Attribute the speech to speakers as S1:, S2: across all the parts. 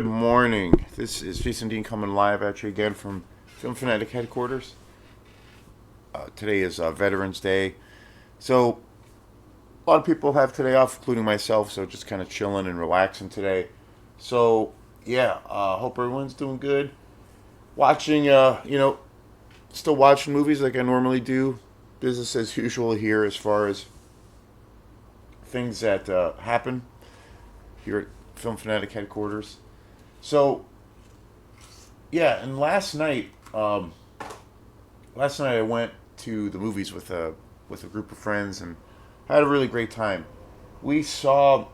S1: Good morning. This is Jason Dean coming live at you again from Fanatic headquarters. Today is Veterans Day. So, a lot of people have today off, including myself, so just kind of chilling and relaxing today. So, yeah, hope everyone's doing good. Watching, still watching movies like I normally do. Business as usual here as far as things that happen here at Film Fanatic headquarters. So, yeah, and last night I went to the movies with a group of friends and had a really great time. We saw,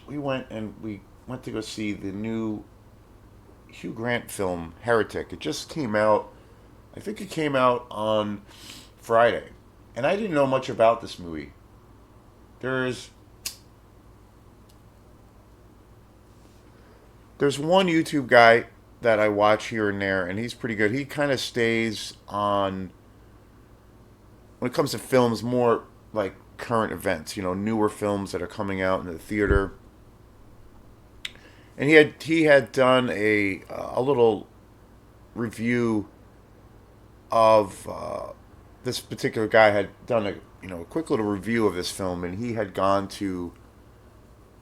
S1: we went to go see the new Hugh Grant film Heretic. It just came out. I think it came out on Friday, and I didn't know much about this movie. There's there's one YouTube guy that I watch here and there, and he's pretty good. He kind of stays on when it comes to films more like current events, newer films that are coming out in the theater. And he had done a little review of this particular guy had done a quick little review of this film, and he had gone to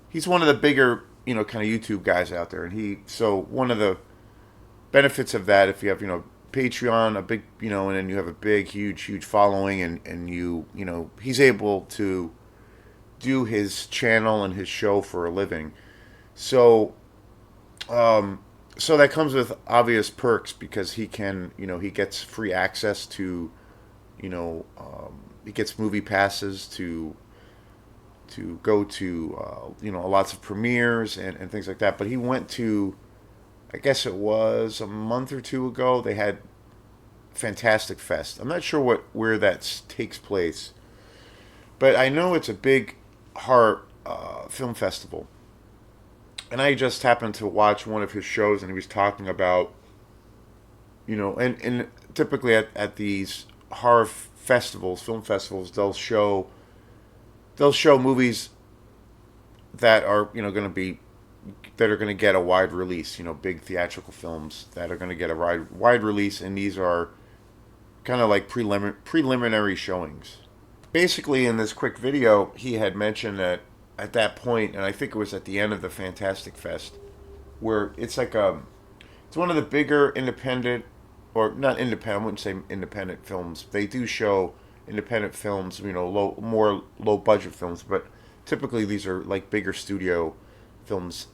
S1: he's one of the bigger kind of YouTube guys out there, and one of the benefits of that, if you have Patreon, a big and then you have a big huge following, and he's able to do his channel and his show for a living. So so that comes with obvious perks because he gets free access to you know he gets movie passes to go to lots of premieres and things like that. But he went to, I guess it was a month or two ago, they had Fantastic Fest. I'm not sure where that takes place, but I know it's a big horror film festival. And I just happened to watch one of his shows, and he was talking about, and typically at these horror festivals, film festivals, they'll show movies that are going to get a wide release, big theatrical films that are going to get a wide release, and these are kind of like preliminary showings. Basically, in this quick video, he had mentioned that at that point, and I think it was at the end of the Fantastic Fest, where it's one of the bigger independent, or not independent, I wouldn't say independent films. They do show independent films, more low budget films, but typically these are like bigger studio films.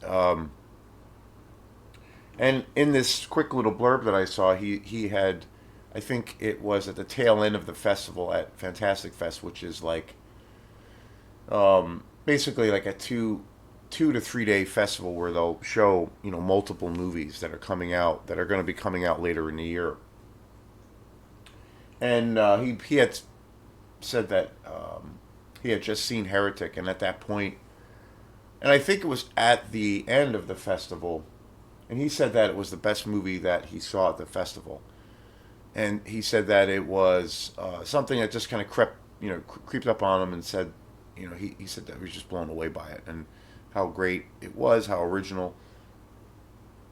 S1: And in this quick little blurb that I saw, he had, I think it was at the tail end of the festival at Fantastic Fest, which is like basically like a 2 to 3 day festival where they'll show multiple movies that are going to be coming out later in the year. And he had said that he had just seen Heretic, and at that point, and I think it was at the end of the festival, and he said that it was the best movie that he saw at the festival, and he said that it was something that just kind of creeped up on him, and said, he said that he was just blown away by it and how great it was, how original.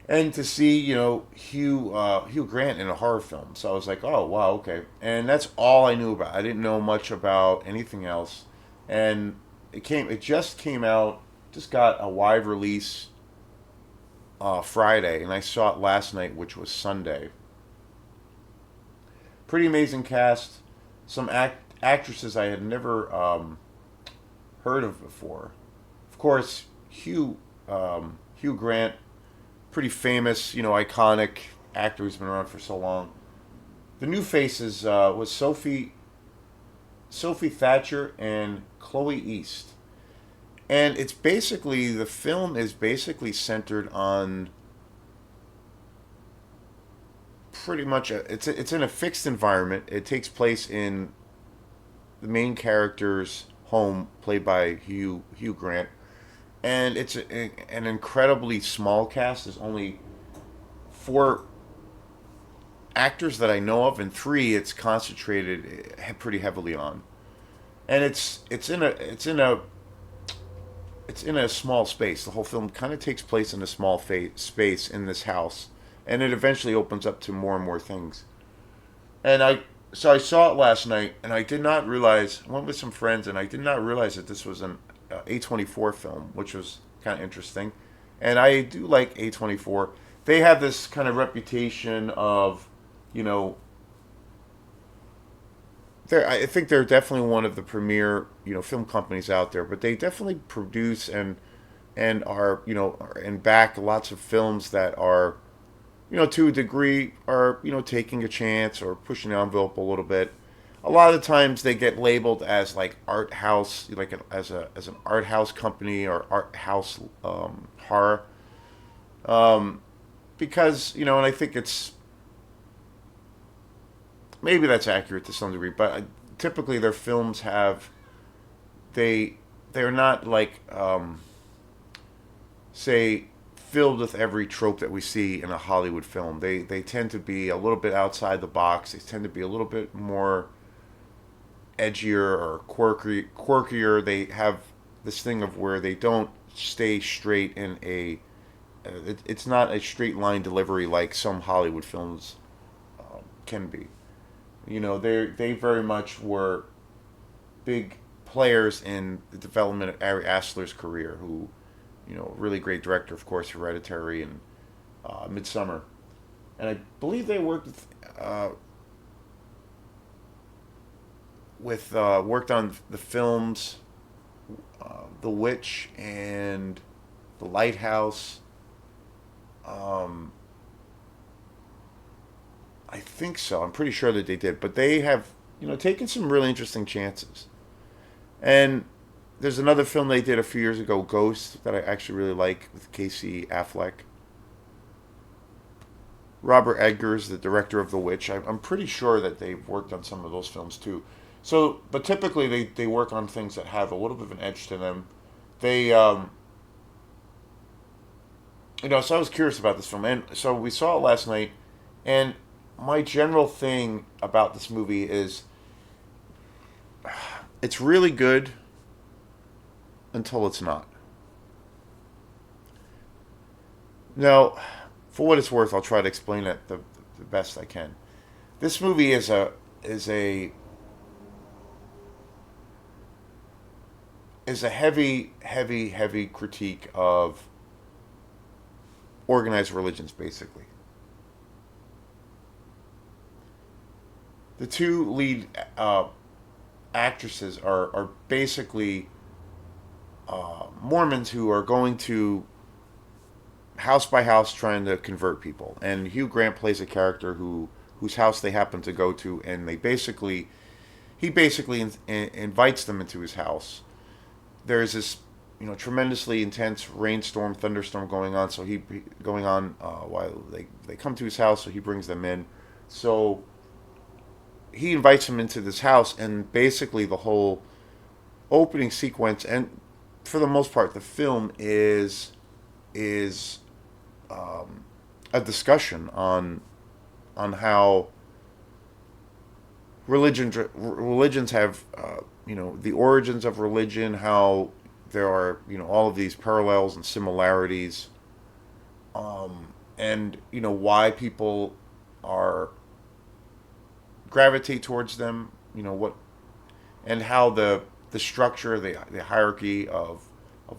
S1: And to see, Hugh Grant in a horror film, so I was like, oh wow, okay. And that's all I knew about. I didn't know much about anything else, and it just came out, just got a wide release Friday, and I saw it last night, which was Sunday. Pretty amazing cast, some actresses I had never heard of before. Of course, Hugh Grant, pretty famous, iconic actor who's been around for so long. The new faces was Sophie Thatcher and Chloe East, and the film is basically centered on pretty much it's in a fixed environment. It takes place in the main character's home, played by Hugh Grant, and it's an incredibly small cast. There's only 4 actors that I know of, and 3 it's concentrated pretty heavily on. And it's in a it's in a small space. The whole film kind of takes place in a small space in this house, and it eventually opens up to more and more things. And I saw it last night, and I did not realize. I went with some friends, and I did not realize that this was an A24 film, which was kind of interesting. And I do like A24. They have this kind of reputation of, you know, I think they're definitely one of the premier, film companies out there. But they definitely produce and are, and back lots of films that are, to a degree, are, taking a chance or pushing the envelope a little bit. A lot of the times they get labeled as like art house, like as an art house company or art house horror, because and I think it's maybe that's accurate to some degree, but typically their films have they they're not like say filled with every trope that we see in a Hollywood film. They tend to be a little bit outside the box. They tend to be a little bit more edgier or quirkier. They have this thing of where they don't stay straight in a. It's not a straight line delivery like some Hollywood films can be. They very much were big players in the development of Ari Aster's career, who, really great director, of course, Hereditary and Midsummer. And I believe they worked worked on the films The Witch and The Lighthouse. Um, I think so. I'm pretty sure that they did, but they have taken some really interesting chances. And there's another film they did a few years ago, Ghost, that I actually really like with Casey Affleck. Robert Eggers, the director of The Witch. I'm pretty sure that they've worked on some of those films too. So, but typically they work on things that have a little bit of an edge to them. They, so I was curious about this film, and so we saw it last night, and my general thing about this movie is it's really good until it's not. Now, for what it's worth, I'll try to explain it the best I can. This movie is a is a heavy, heavy, heavy critique of organized religions, basically. The two lead actresses are basically Mormons who are going to house by house trying to convert people. And Hugh Grant plays a character whose house they happen to go to, and he basically invites them into his house. There's this tremendously intense rainstorm, thunderstorm going on. So he going on while they come to his house. So he brings them in. So he invites them into this house, and basically the whole opening sequence, and for the most part, the film is a discussion on how religions have the origins of religion, how there are all of these parallels and similarities, and why people are gravitate towards them, what, and how the structure, the hierarchy of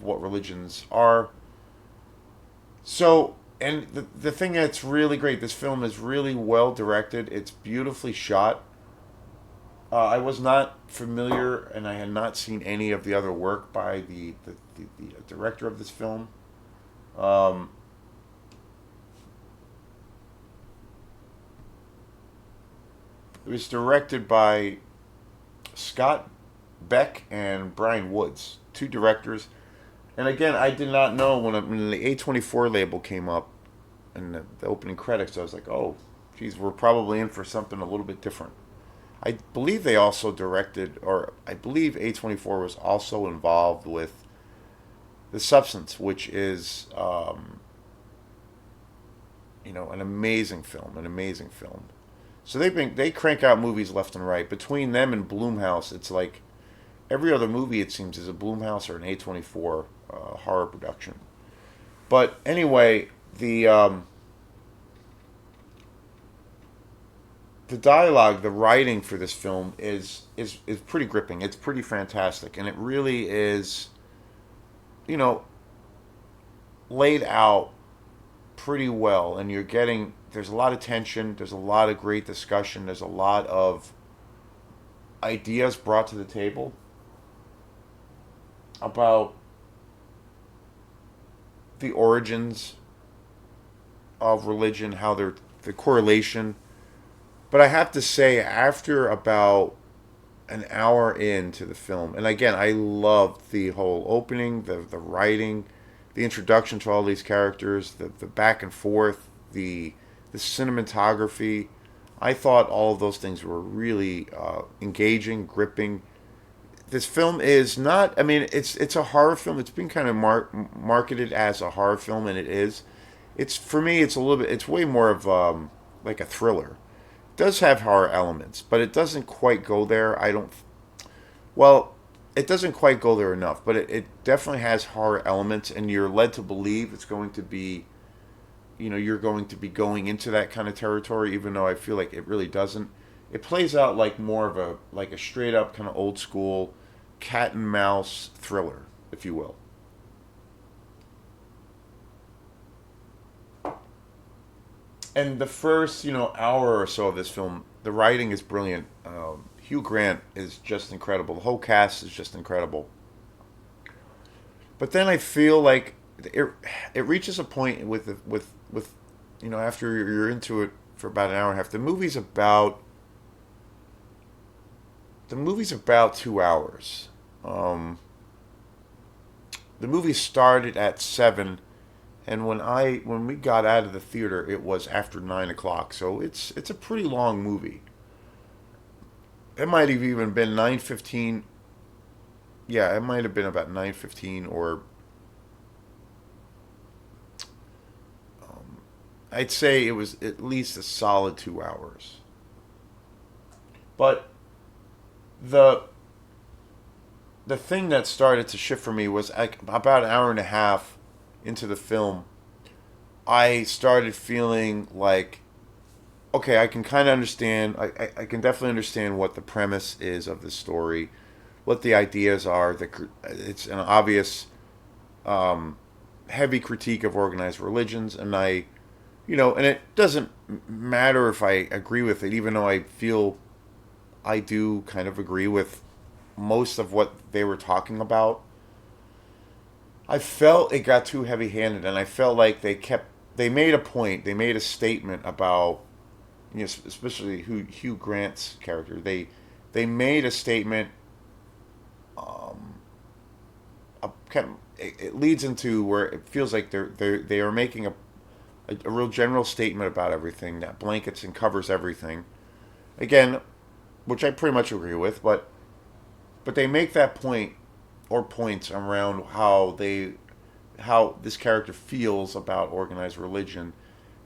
S1: what religions are. So, and the thing that's really great, this film is really well directed. It's beautifully shot. I was not familiar, and I had not seen any of the other work by the director of this film. Um, it was directed by Scott Beck and Brian Woods, two directors. And again, I did not know when the A24 label came up in the opening credits. I was like, oh, geez, we're probably in for something a little bit different. I believe they also directed, or I believe A24 was also involved with The Substance, which is, an amazing film, an amazing film. So they crank out movies left and right. Between them and Blumhouse, it's like every other movie it seems is a Blumhouse or an A24 horror production. But anyway, the dialogue, the writing for this film is pretty gripping. It's pretty fantastic, and it really is, you know, laid out pretty well. And you're getting there's a lot of tension. There's a lot of great discussion. There's a lot of ideas brought to the table about the origins of religion, how they're the correlation. But I have to say, after about an hour into the film, and again, I loved the whole opening, the writing, the introduction to all these characters, the back and forth, the cinematography. I thought all of those things were really engaging, gripping. This film is not. I mean, it's a horror film. It's been kind of marketed as a horror film, and it is. It's for me. It's a little bit. It's way more of like a thriller. It does have horror elements, but it doesn't quite go there. I don't. Well, it doesn't quite go there enough, but it definitely has horror elements, and you're led to believe it's going to be. You're going to be going into that kind of territory, even though I feel like it really doesn't. It plays out like more of a straight up kind of old school cat and mouse thriller, if you will. And the first hour or so of this film, the writing is brilliant. Hugh Grant is just incredible. The whole cast is just incredible. But then I feel like it reaches a point with after you're into it for about an hour and a half. The movie's about 2 hours. Um, the movie started at 7, and when we got out of the theater, it was after 9 o'clock. So it's a pretty long movie. It might have even been 9:15. Yeah, it might have been about 9:15, or I'd say it was at least a solid 2 hours. But the the thing that started to shift for me was like about an hour and a half into the film. I started feeling like, okay, I can kind of understand. I can definitely understand what the premise is of the story, what the ideas are. It's an obvious heavy critique of organized religions, and and it doesn't matter if I agree with it, even though I feel I do kind of agree with most of what they were talking about. I felt it got too heavy handed, and I felt like they made a point, they made a statement about, especially Hugh Grant's character. They made a statement. It leads into where it feels like they are making a real general statement about everything that blankets and covers everything. Again, which I pretty much agree with, but they make that point or points around how this character feels about organized religion.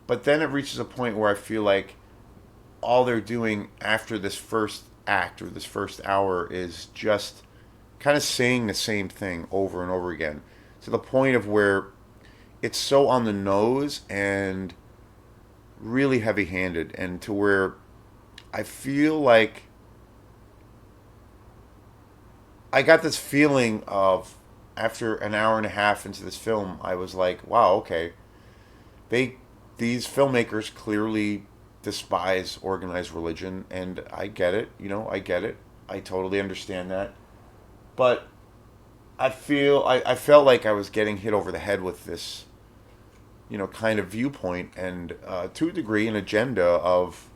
S1: But then it reaches a point where I feel like all they're doing after this first act or this first hour is just kind of saying the same thing over and over again, to the point of where it's so on the nose and really heavy handed, and to where I feel like I got this feeling of, after an hour and a half into this film, I was like, wow, okay, they these filmmakers clearly despise organized religion, and I get it. I get it. I totally understand that. But I felt like I was getting hit over the head with this, kind of viewpoint, and to a degree, an agenda of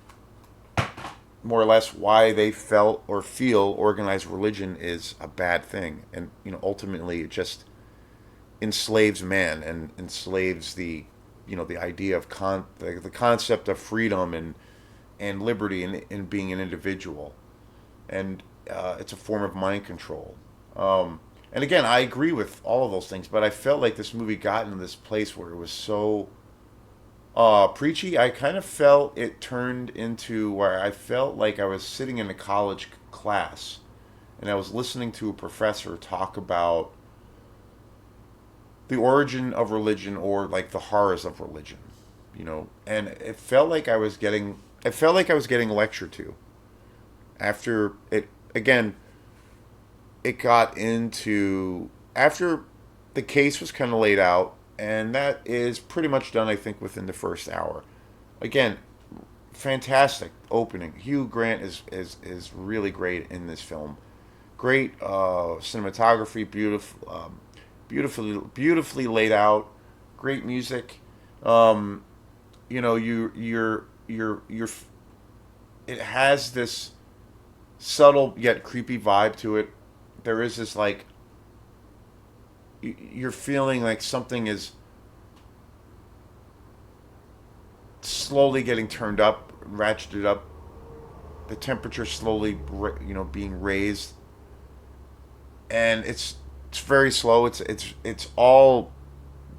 S1: more or less why they felt or feel organized religion is a bad thing, and ultimately it just enslaves man and enslaves the idea of the concept of freedom and liberty and being an individual, and it's a form of mind control. And again, I agree with all of those things, but I felt like this movie got into this place where it was so preachy. I kind of felt it turned into where I felt like I was sitting in a college class, and I was listening to a professor talk about the origin of religion or like the horrors of religion, and it felt like I was getting lectured to after it again. It got into after the case was kind of laid out, and that is pretty much done, I think, within the first hour. Again, fantastic opening. Hugh Grant is really great in this film. Great cinematography, beautifully laid out. Great music. Um, you're. It has this subtle yet creepy vibe to it. There is this like you're feeling like something is slowly getting turned up, ratcheted up. The temperature slowly, being raised, and it's very slow. It's all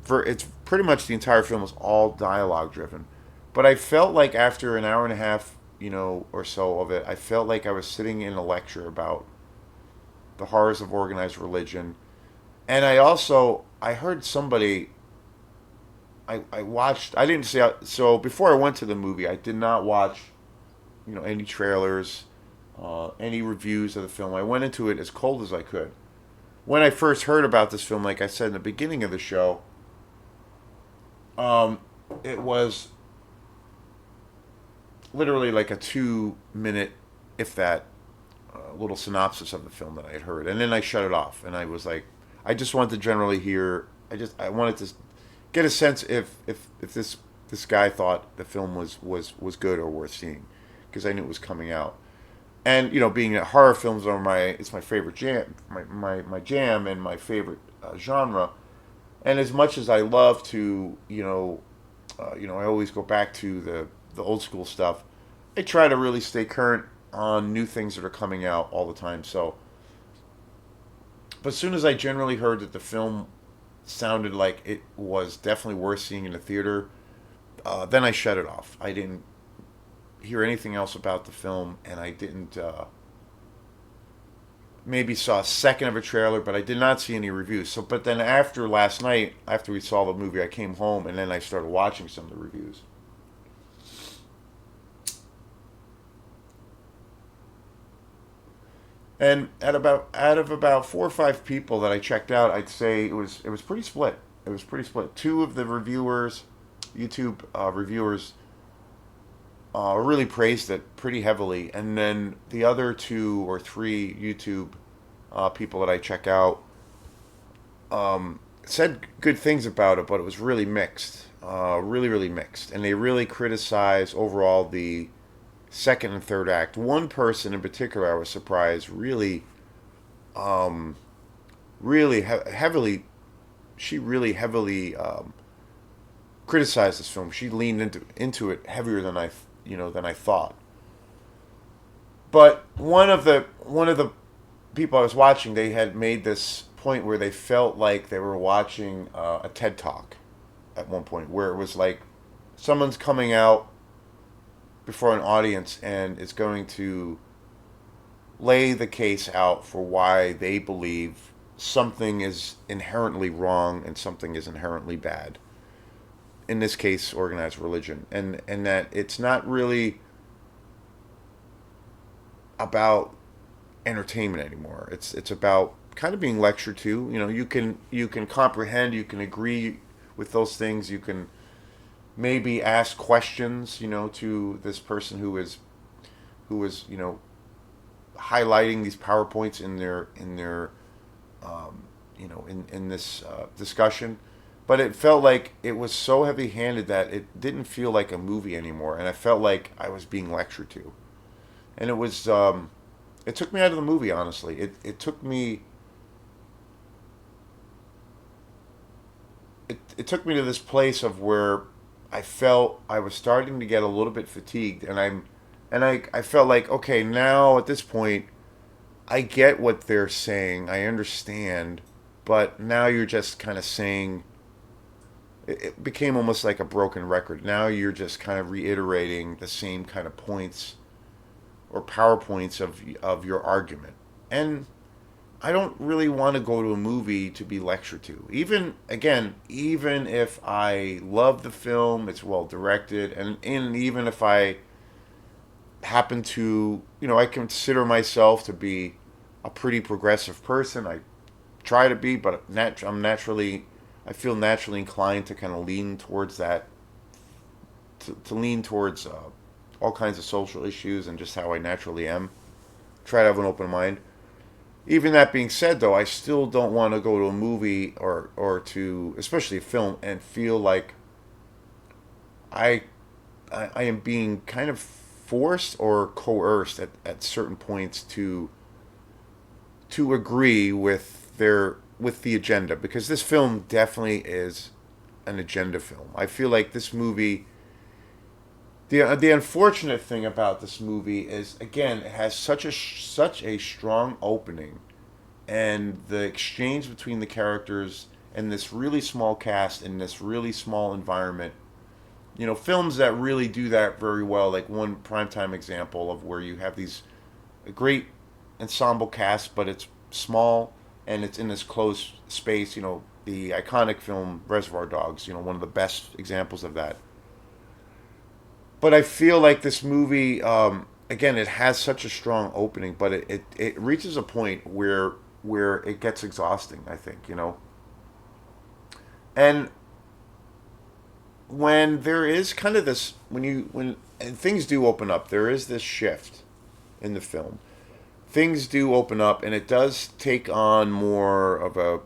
S1: it's pretty much the entire film is all dialogue driven. But I felt like after an hour and a half, or so of it, I felt like I was sitting in a lecture about the horrors of organized religion. And I heard somebody I watched. I didn't see. So before I went to the movie, I did not watch any trailers, any reviews of the film. I went into it as cold as I could. When I first heard about this film, like I said in the beginning of the show, um, it was literally like a 2 minute, if that, little synopsis of the film that I had heard, and then I shut it off, and I was like, I just wanted to generally hear. I wanted to get a sense if this guy thought the film was good or worth seeing, because I knew it was coming out. And being that horror films are my favorite jam, my jam, and my favorite genre. And as much as I love to I always go back to the old school stuff. I try to really stay current on new things that are coming out all the time. So, but as soon as I generally heard that the film sounded like it was definitely worth seeing in the theater, then I shut it off. I didn't hear anything else about the film, and I didn't. Maybe saw a second of a trailer, but I did not see any reviews. So, but then after last night, after we saw the movie, I came home and then I started watching some of the reviews. And out of about 4 or 5 people that I checked out, I'd say it was pretty split. It was pretty split. Two of the reviewers, YouTube reviewers, really praised it pretty heavily, and then the other 2 or 3 YouTube people that I check out said good things about it, but it was really mixed, really mixed, and they really criticized overall the second and third act. One person in particular, I was surprised, really heavily. She really heavily criticized this film. She leaned into it heavier than I thought. But one of the people I was watching, they had made this point where they felt like they were watching a TED talk at one point, where it was like someone's coming out before an audience and is going to lay the case out for why they believe something is inherently wrong and something is inherently bad. In this case, organized religion, and that it's not really about entertainment anymore. It's about kind of being lectured to. You can comprehend, you can agree with those things. You can maybe ask questions, to this person who is highlighting these powerpoints in their in this discussion. But it felt like it was so heavy-handed that it didn't feel like a movie anymore, and I felt like I was being lectured to. And it took me out of the movie. Honestly, it took me to this place of where I felt I was starting to get a little bit fatigued, and I felt like, okay, now at this point I get what they're saying, I understand, but now you're just kind of saying, it became almost like a broken record. Now you're just kind of reiterating the same kind of points or PowerPoints of your argument. And I don't really want to go to a movie to be lectured to. Even again, even if I love the film, it's well directed, and even if I happen to, I consider myself to be a pretty progressive person. I try to be, but I feel naturally inclined to kind of lean towards that, to lean towards all kinds of social issues and just how I naturally am. Try to have an open mind. Even that being said, though, I still don't want to go to a movie or to, especially a film, and feel like I I am being kind of forced or coerced at certain points to agree with the agenda, because this film definitely is an agenda film. I feel like this movie, the unfortunate thing about this movie is, again, it has such a strong opening, and the exchange between the characters and this really small cast in this really small environment. Films that really do that very well, like one primetime example of where you have these great ensemble cast, but it's small and it's in this closed space. The iconic film Reservoir Dogs. One of the best examples of that. But I feel like this movie, again, it has such a strong opening, but it reaches a point where it gets exhausting. I think and when there is kind of this when and things do open up, there is this shift in the film. Things do open up, and it does take on more of a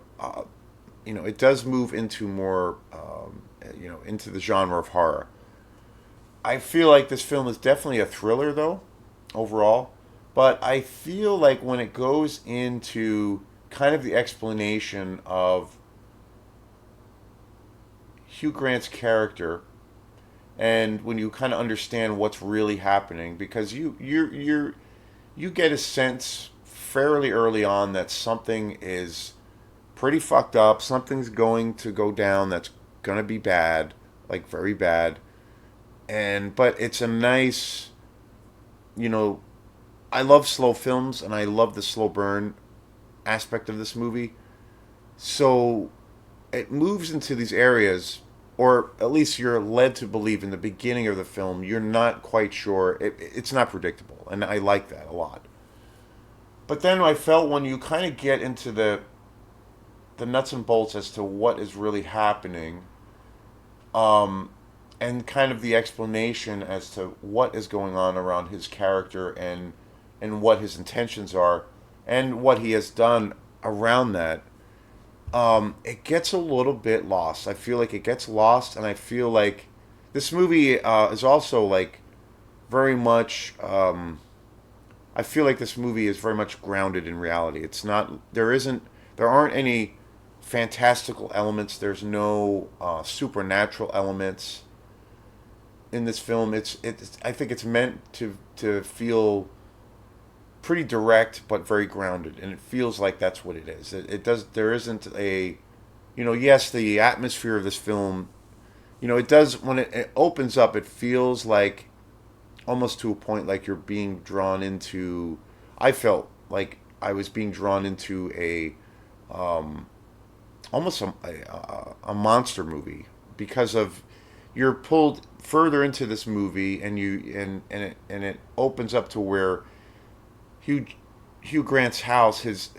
S1: it does move into more into the genre of horror. I feel like this film is definitely a thriller, though, overall. But I feel like when it goes into kind of the explanation of Hugh Grant's character, and when you kind of understand what's really happening, because you get a sense fairly early on that something is pretty fucked up. Something's going to go down that's going to be bad, like very bad. But it's a nice, you know, I love slow films and I love the slow burn aspect of this movie. So it moves into these areas, or at least you're led to believe in the beginning of the film, you're not quite sure. It's not predictable, and I like that a lot. But then I felt when you kind of get into the nuts and bolts as to what is really happening, um, and kind of the explanation as to what is going on around his character, and what his intentions are, and what he has done around that, it gets a little bit lost. I feel like it gets lost, and I feel like this movie is also like very much. I feel like this movie is very much grounded in reality. It's not. There aren't any fantastical elements. There's no supernatural elements in this film. It's. I think it's meant to feel pretty direct but very grounded, and it feels like that's what it is. It does. There isn't a, yes, the atmosphere of this film. It does when it opens up. It feels like almost to a point like you're being drawn into. I felt like I was being drawn into a almost a monster movie, because of you're pulled further into this movie, and it opens up to where Hugh Hugh Grant's house, his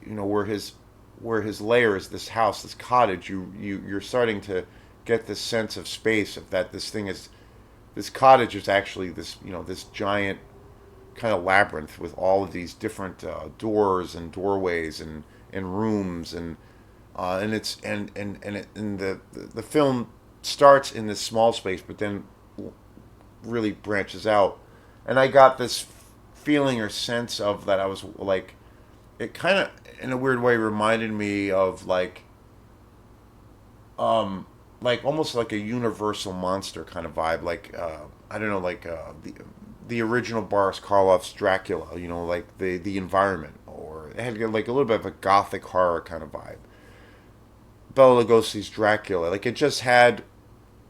S1: where his lair is, this house, this cottage. You're starting to get this sense of space, of that this cottage is actually this giant kind of labyrinth with all of these different doors and doorways and rooms, and it's and the film starts in this small space, but then really branches out, and I got this feeling or sense of that. I was like, it kind of in a weird way reminded me of like almost like a universal monster kind of vibe, like I don't know, like the original Boris Karloff's Dracula, like the environment, or it had like a little bit of a gothic horror kind of vibe. Bela Lugosi's Dracula, like it just had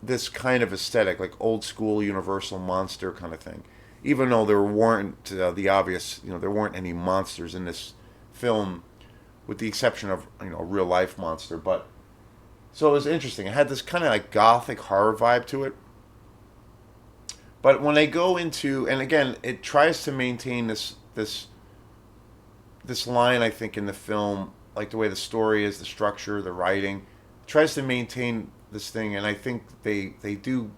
S1: this kind of aesthetic, like old school universal monster kind of thing. Even though there weren't the obvious, there weren't any monsters in this film, with the exception of a real life monster. But so it was interesting. It had this kind of like gothic horror vibe to it. But when they go into, and again, it tries to maintain this line, I think, in the film, like the way the story is, the structure, the writing, tries to maintain this thing, and I think they do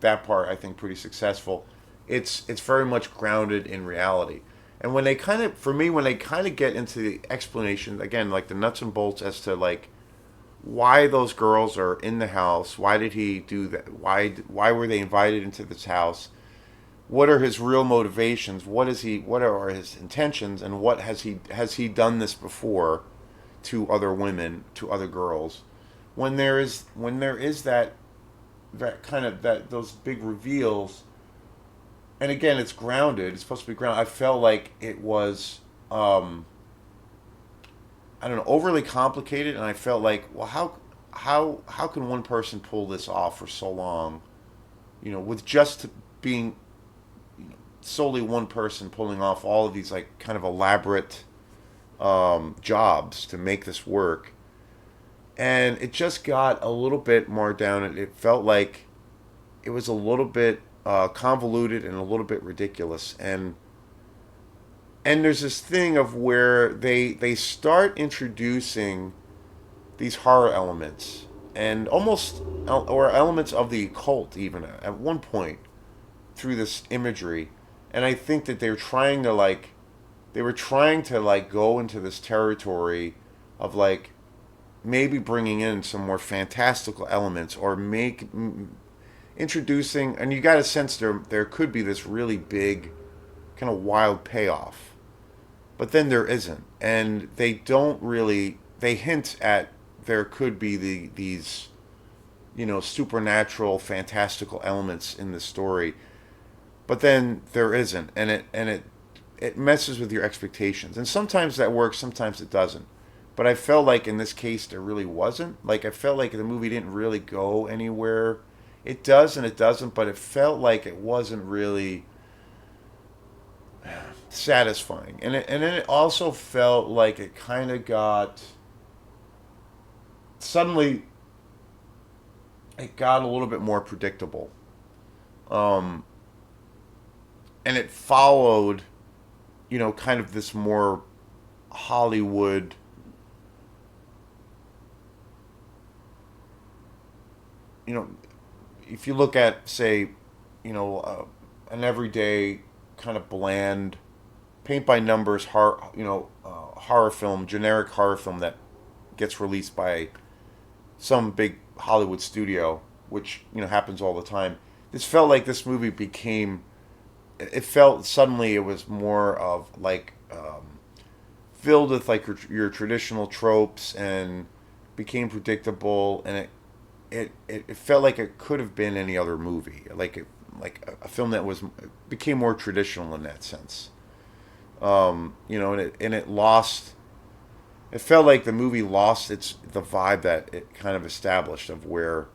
S1: that part. I think pretty successful. It's very much grounded in reality, and when they kind of, for me, when they kind of get into the explanation again, like the nuts and bolts as to like why those girls are in the house, why did he do that, why were they invited into this house, what are his real motivations, what are his intentions, and what has he done this before to other women, to other girls. When there is that kind of that those big reveals, and again, it's grounded, it's supposed to be grounded. I felt like it was, I don't know, overly complicated, and I felt like, well, how can one person pull this off for so long, with just being solely one person pulling off all of these like kind of elaborate jobs to make this work. And it just got a little bit more down. It felt like it was a little bit convoluted and a little bit ridiculous. And there's this thing of where they start introducing these horror elements and almost or elements of the occult even at one point through this imagery. And I think that they were trying to go into this territory of like maybe bringing in some more fantastical elements or introducing, and you got a sense there could be this really big kind of wild payoff, but then there isn't, and they don't really, they hint at there could be these supernatural fantastical elements in the story, but then there isn't, and it messes with your expectations, and sometimes that works, sometimes it doesn't. But I felt like in this case there really wasn't. Like I felt like the movie didn't really go anywhere. It does and it doesn't, but it felt like it wasn't really satisfying. And then it also felt like it kind of got, suddenly it got a little bit more predictable. Um, and it followed, kind of this more Hollywood, you know, if you look at, say, an everyday kind of bland, paint by numbers horror film, generic horror film that gets released by some big Hollywood studio, which happens all the time. This felt like this movie became. It felt suddenly it was more of like filled with like your traditional tropes and became predictable, and it felt like it could have been any other movie, like a film that became more traditional in that sense. And it lost. It felt like the movie lost the vibe that it kind of established of where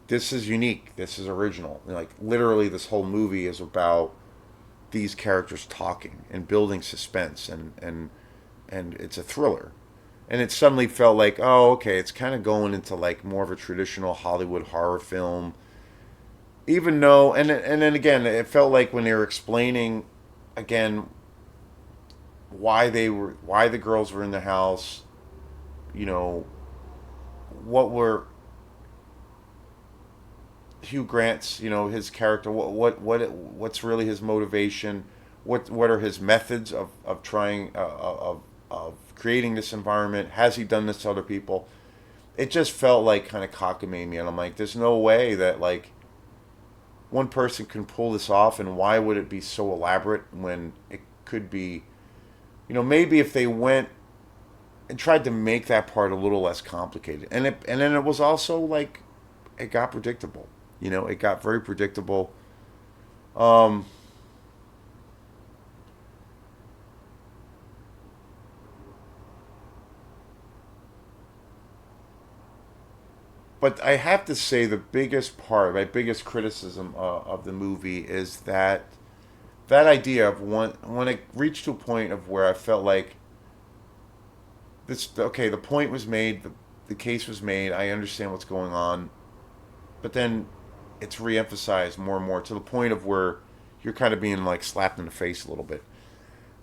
S1: this is unique, this is original. Like literally, this whole movie is about these characters talking and building suspense, and it's a thriller. And it suddenly felt like, oh, okay, it's kind of going into like more of a traditional Hollywood horror film. Even though, and then again, it felt like when they were explaining again why the girls were in the house, you know, what were Hugh Grant's, his character, what's really his motivation, what are his methods of trying of creating this environment, has he done this to other people? It just felt like kind of cockamamie, and I'm like, there's no way that like one person can pull this off, and why would it be so elaborate when it could be, maybe if they went and tried to make that part a little less complicated, and then it was also like it got predictable. It got very predictable. Um, but I have to say the biggest part, my biggest criticism of the movie is that idea of when it reached to a point of where I felt like this okay, the point was made, the case was made. I understand what's going on, but then it's reemphasized more and more to the point of where you're kind of being like slapped in the face a little bit.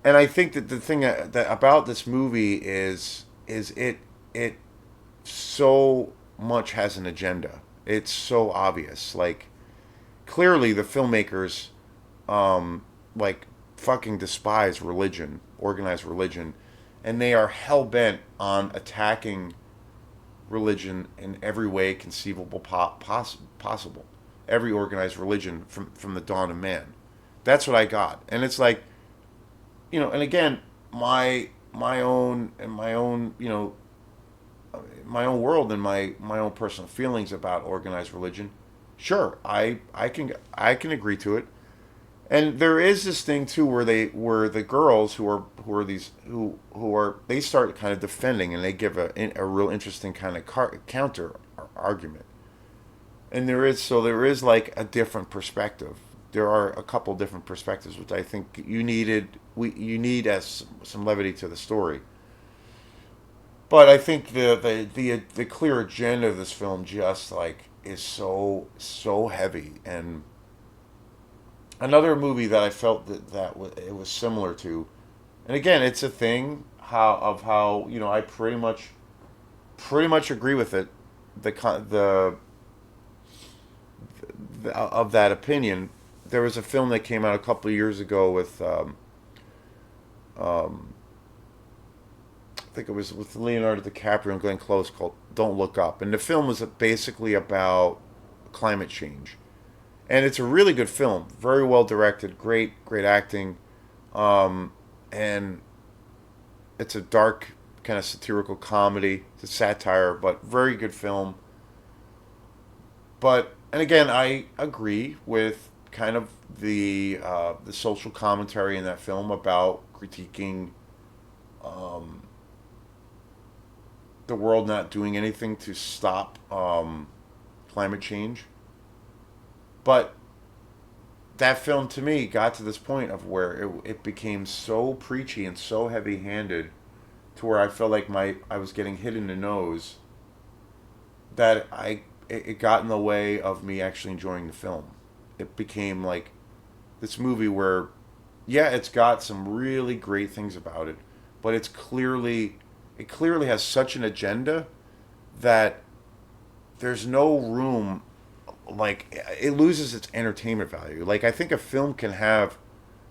S1: And I think that the thing that about this movie is it so much has an agenda. It's so obvious. Like clearly the filmmakers like fucking despise religion, organized religion, and they are hell bent on attacking religion in every way conceivable possible. Every organized religion from the dawn of man. That's what I got, and it's like, and again, my own my own world and my own personal feelings about organized religion. Sure, I can agree to it. And there is this thing too where the girls who are these who are they start kind of defending, and they give a real interesting kind of counter argument. And there is like a different perspective. There are a couple different perspectives which I think you need as some levity to the story. But I think the clear agenda of this film just like is so heavy. And another movie that I felt it was similar to, and again, it's a thing how I pretty much agree with it, the of that opinion. There was a film that came out a couple of years ago with um, I think it was with Leonardo DiCaprio and Glenn Close, called Don't Look Up, and the film was basically about climate change. And it's a really good film, very well directed, great acting, and it's a dark kind of satirical comedy. It's a satire, but very good film. But and again, I agree with kind of the social commentary in that film about critiquing um, the world not doing anything to stop climate change. But that film to me got to this point of where it became so preachy and so heavy handed to where I felt like I was getting hit in the nose, that it got in the way of me actually enjoying the film. It became like this movie where, yeah, it's got some really great things about it, but it clearly has such an agenda that there's no room. Like it loses its entertainment value. Like I think a film can have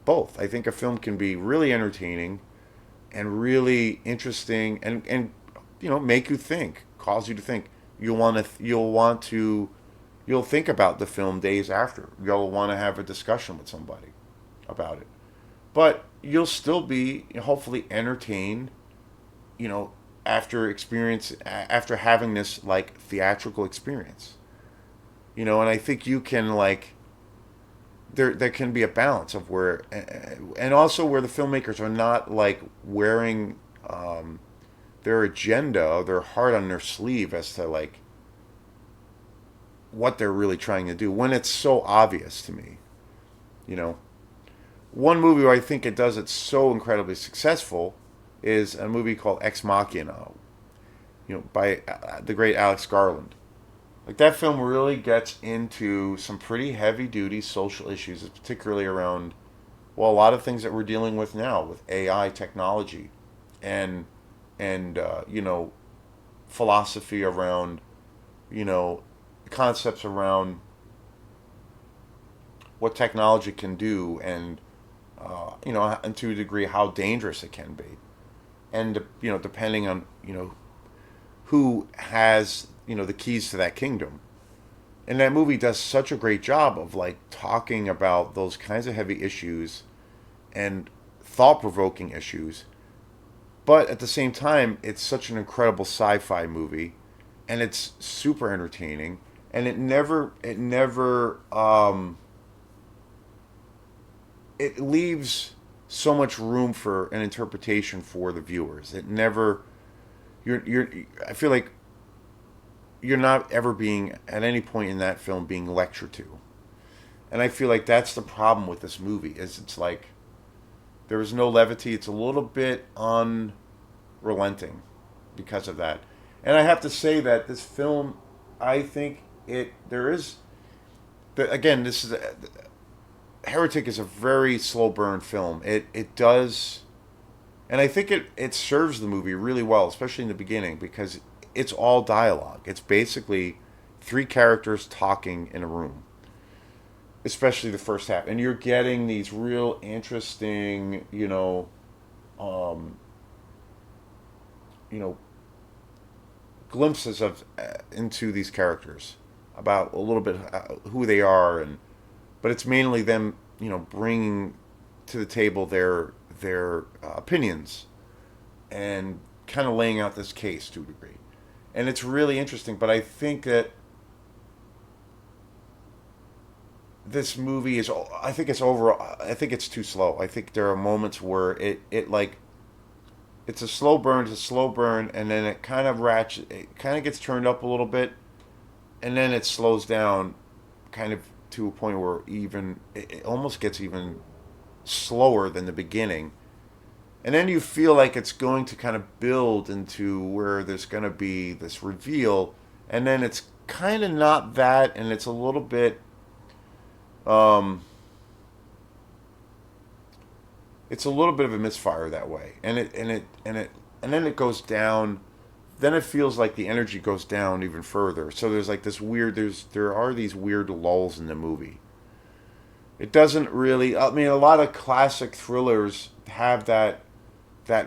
S1: both. I think a film can be really entertaining and really interesting, and make you think, cause you to think. You'll think about the film days after. You'll want to have a discussion with somebody about it. But you'll still be hopefully entertained, you know, after having this like theatrical experience. And I think you can like there can be a balance of where, and also where the filmmakers are not like wearing their agenda or their heart on their sleeve as to like what they're really trying to do when it's so obvious to me. You know, one movie where I think it does it so incredibly successful is a movie called Ex Machina, by the great Alex Garland. Like that film really gets into some pretty heavy duty social issues, particularly around, well, a lot of things that we're dealing with now with AI technology, and philosophy around, you know concepts around what technology can do, and and to a degree how dangerous it can be, and depending on who has the keys to that kingdom. And that movie does such a great job of like talking about those kinds of heavy issues and thought-provoking issues, but at the same time it's such an incredible sci-fi movie, and it's super entertaining, and it leaves so much room for an interpretation for the viewers. It never you're I feel like you're not ever being at any point in that film being lectured to. And I feel like that's the problem with this movie is it's like there is no levity. It's a little bit unrelenting. because of that. And I have to say that this film, I think there is, again, this is Heretic is a very slow burn film. It does, and I think it serves the movie really well, especially in the beginning, because it's all dialogue. It's basically three characters talking in a room, especially the first half, and you're getting these real interesting, um, you know, glimpses of into these characters about a little bit who they are, and but it's mainly them, bringing to the table their opinions and kind of laying out this case to a degree, and it's really interesting. But I think that this movie is, I think it's over. I think it's too slow. I think there are moments where it like it's a slow burn, and then it kind of ratchet, it kind of gets turned up a little bit, and then it slows down, kind of to a point where even it almost gets even slower than the beginning, and then you feel like it's going to kind of build into where there's going to be this reveal, and then it's kind of not that, and it's a little bit, um, it's a little bit of a misfire that way, and then it goes down. Then it feels like the energy goes down even further. So there's like this weird. There are these weird lulls in the movie. It doesn't really. I mean, a lot of classic thrillers have that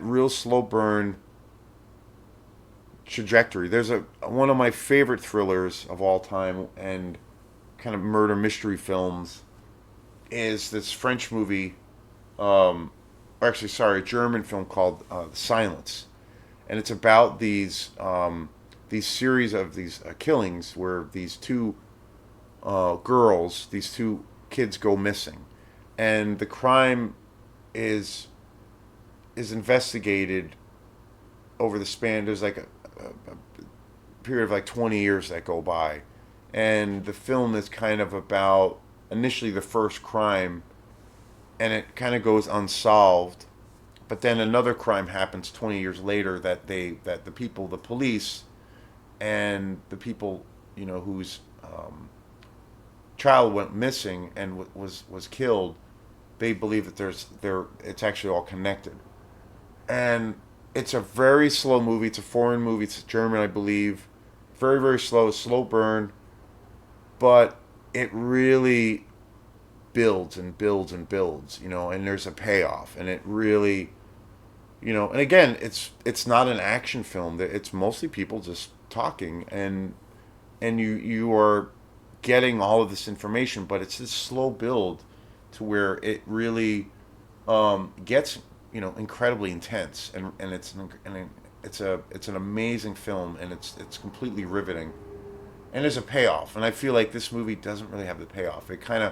S1: real slow burn trajectory. There's a one of my favorite thrillers of all time and kind of murder mystery films is this French movie, or actually, sorry, a German film called Silence, and it's about these series of these killings where these two girls, these two kids go missing, and the crime is is investigated over the span. There's like a period of like 20 years that go by, and the film is kind of about initially the first crime, and it kind of goes unsolved, but then another crime happens 20 years later that the people, the police, and the people, whose child went missing and was killed, they believe that it's actually all connected. And it's a very slow movie. It's a foreign movie. It's German, I believe. Very, very slow burn, but it really builds and builds and builds, and there's a payoff, and it really, and again, it's not an action film. It's mostly people just talking, and you are getting all of this information, but it's this slow build to where it really gets incredibly intense, and it's an amazing film, and it's completely riveting, and there's a payoff, and I feel like this movie doesn't really have the payoff. It kind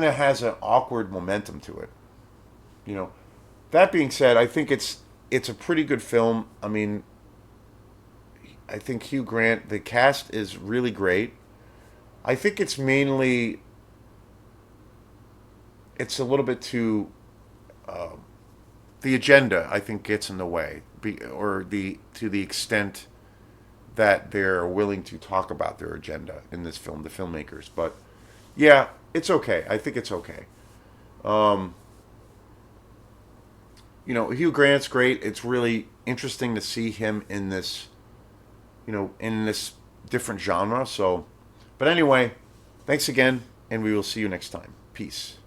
S1: of has an awkward momentum to it. You know, that being said, I think it's a pretty good film. I mean, I think Hugh Grant, the cast is really great. I think it's a little bit too the agenda. I think gets in the way, or the to the extent that they're willing to talk about their agenda in this film, the filmmakers. But yeah, it's okay. I think it's okay. Um, Hugh Grant's great. It's really interesting to see him in this different genre. So, but anyway, thanks again, and we will see you next time. Peace.